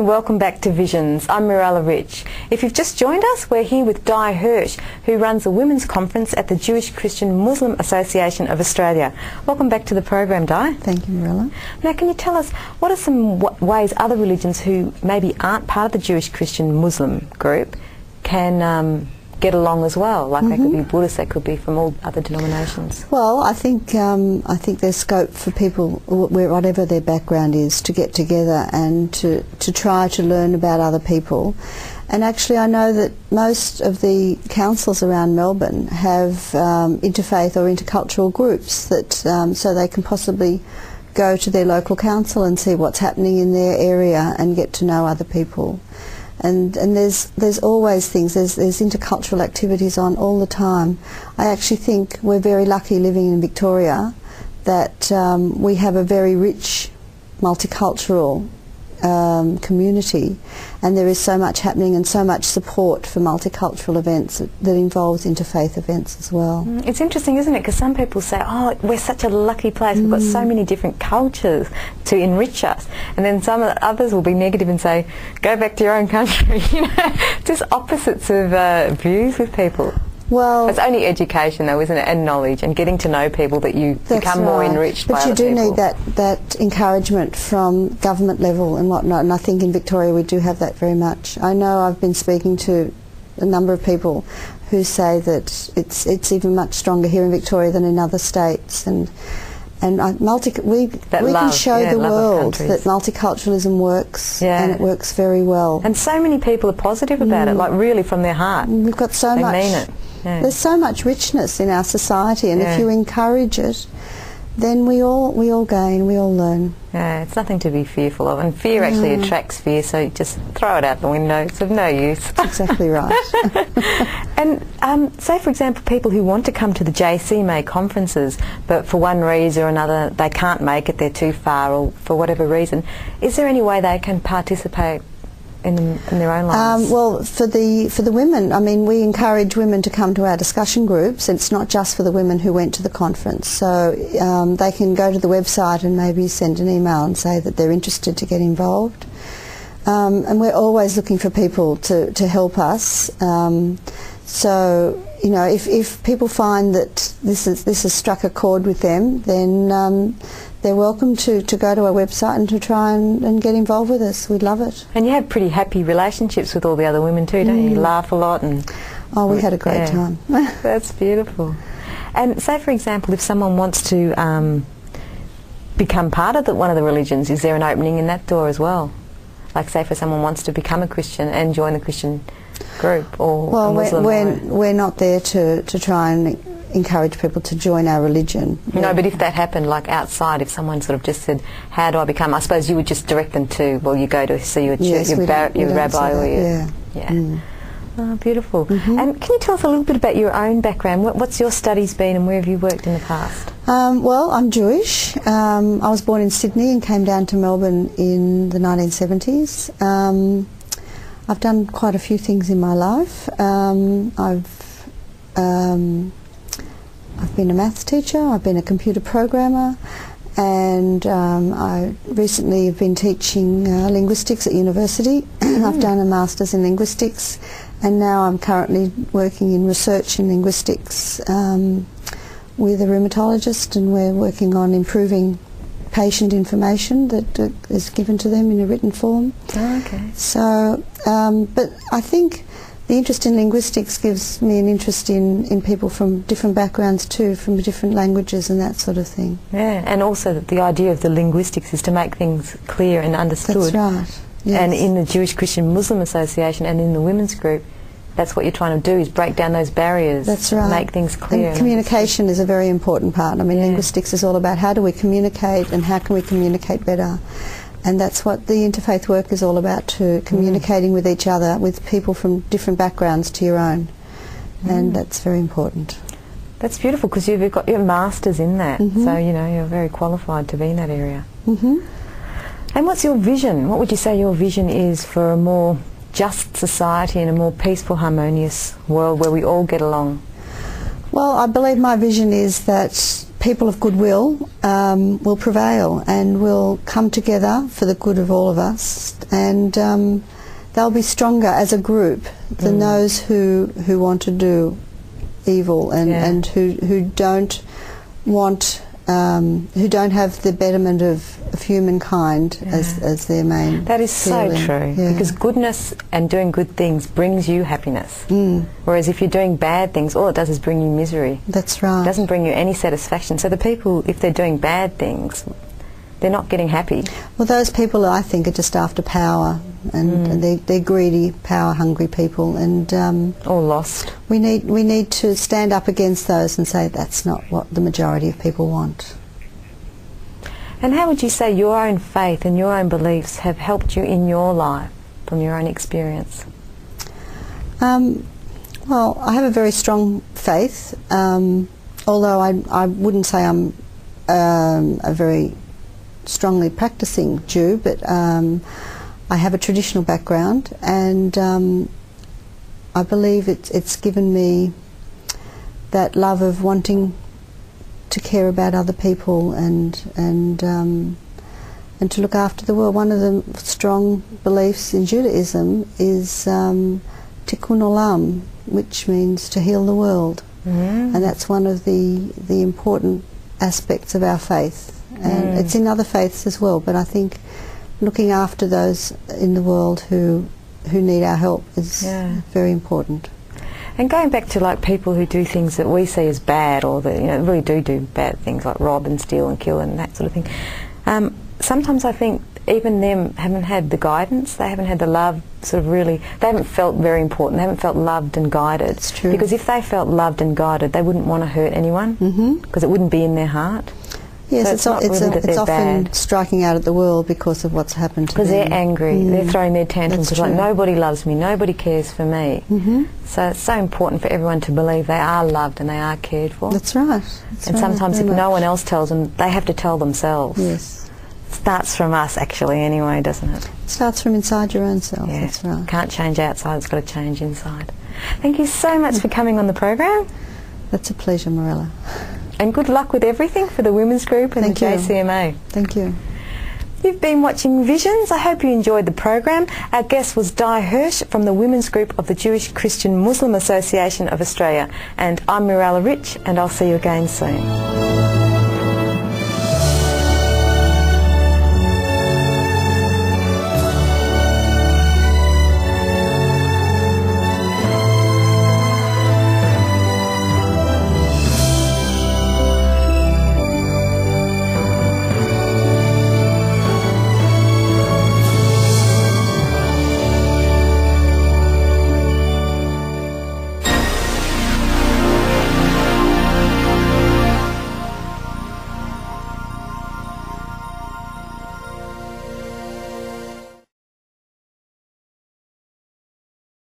and welcome back to Visions. I'm Mirella Rich. If you've just joined us, we're here with Di Hirsh, who runs a women's conference at the Jewish Christian Muslim Association of Australia. Welcome back to the program, Di. Thank you, Mirella. Now, can you tell us, what are some ways other religions who maybe aren't part of the Jewish Christian Muslim group can get along as well? Like they could be Buddhists, they could be from all other denominations. Well, I think there's scope for people, whatever their background is, to get together and to try to learn about other people. And actually, I know that most of the councils around Melbourne have interfaith or intercultural groups that so they can possibly go to their local council and see what's happening in their area and get to know other people. And there's always things, there's intercultural activities on all the time. I actually think we're very lucky living in Victoria that we have a very rich multicultural community, and there is so much happening and so much support for multicultural events that involves interfaith events as well. It's interesting, isn't it? Because some people say, oh, we're such a lucky place, we've got so many different cultures to enrich us. And then some others will be negative and say, go back to your own country. You know, just opposites of views with people. Well, it's only education though, isn't it, and knowledge, and getting to know people that you become more enriched by other people. But you do need that encouragement from government level and whatnot, and I think in Victoria we do have that very much. I know I've been speaking to a number of people who say that it's even much stronger here in Victoria than in other states, and we can show the world that multiculturalism works, and it works very well. And so many people are positive about it, like really from their heart. We've got so much. They mean it. Yeah. There's so much richness in our society, and if you encourage it, then we all gain, we all learn. Yeah, it's nothing to be fearful of, and fear actually attracts fear, so just throw it out the window. It's of no use. That's exactly right. And say, for example, people who want to come to the JCMAA conferences, but for one reason or another they can't make it, they're too far, or for whatever reason, is there any way they can participate in their own lives? Well, for the women, I mean, we encourage women to come to our discussion groups. It's not just for the women who went to the conference, so they can go to the website and maybe send an email and say that they're interested to get involved. And we're always looking for people to help us. So, you know, if people find that this has struck a chord with them, then they're welcome to go to our website and to try and get involved with us. We'd love it. And you have pretty happy relationships with all the other women too, don't you? You laugh a lot. And oh, we had a great time. That's beautiful. And say, for example, if someone wants to become part of one of the religions, is there an opening in that door as well? Like, say, for someone wants to become a Christian and join the Christian group, or well, a Muslim we're not there to try and encourage people to join our religion. No, but if that happened, like outside, if someone sort of just said, how do I become, I suppose you would just direct them to, well, you go to see your rabbi or your... Oh, beautiful. And can you tell us a little bit about your own background? What's your studies been, and where have you worked in the past? Well, I'm Jewish. I was born in Sydney and came down to Melbourne in the 1970s. I've done quite a few things in my life. I've been a maths teacher, I've been a computer programmer, and I recently have been teaching linguistics at university. I've done a master's in linguistics, and now I'm currently working in research in linguistics with a rheumatologist, and we're working on improving patient information that is given to them in a written form. Oh, okay. So, but I think the interest in linguistics gives me an interest in people from different backgrounds too, from different languages and that sort of thing. Yeah, and also the idea of the linguistics is to make things clear and understood. That's right. Yes. And in the Jewish Christian Muslim Association and in the women's group, that's what you're trying to do, is break down those barriers. That's right. Make things clear. And communication is a very important part. I mean, linguistics is all about how do we communicate and how can we communicate better. And that's what the interfaith work is all about too, communicating with each other, with people from different backgrounds to your own. And that's very important. That's beautiful, because you've got your masters in that, so you know you're very qualified to be in that area. And what's your vision? What would you say your vision is for a more just society and a more peaceful, harmonious world where we all get along? Well, I believe my vision is that people of goodwill will prevail and will come together for the good of all of us, and they'll be stronger as a group than those who want to do evil and who don't want who don't have the betterment of humankind as their main. That is feeling. So true, because goodness and doing good things brings you happiness. Whereas if you're doing bad things, all it does is bring you misery. That's right. It doesn't bring you any satisfaction. So the people, if they're doing bad things, they're not getting happy. Well, those people, I think, are just after power, and they're greedy, power-hungry people, and or lost. We need to stand up against those and say that's not what the majority of people want. And how would you say your own faith and your own beliefs have helped you in your life from your own experience? Well, I have a very strong faith, although I wouldn't say I'm a very strongly practicing Jew, but I have a traditional background, and I believe it's given me that love of wanting to care about other people and to look after the world. One of the strong beliefs in Judaism is tikkun olam, which means to heal the world, and that's one of the important aspects of our faith. And it's in other faiths as well, but I think looking after those in the world who need our help is very important. And going back to like people who do things that we see as bad, or that really do bad things like rob and steal and kill and that sort of thing, sometimes I think even them haven't had the guidance, they haven't had the love, sort of really, they haven't felt very important, they haven't felt loved and guided. It's true. Because if they felt loved and guided, they wouldn't want to hurt anyone, because it wouldn't be in their heart. Yes, so it's often striking out at the world because of what's happened to them. Because they're angry, they're throwing their tantrums, because like nobody loves me, nobody cares for me. So it's so important for everyone to believe they are loved and they are cared for. That's right. And sometimes if no one else tells them, they have to tell themselves. Yes. It starts from us actually anyway, doesn't it? It starts from inside your own self, that's right. Can't change outside, it's got to change inside. Thank you so much for coming on the program. That's a pleasure, Morella. And good luck with everything for the women's group and the JCMAA. Thank you. You've been watching Visions. I hope you enjoyed the program. Our guest was Hirsh from the women's group of the Jewish Christian Muslim Association of Australia. And I'm Morella Rich, and I'll see you again soon.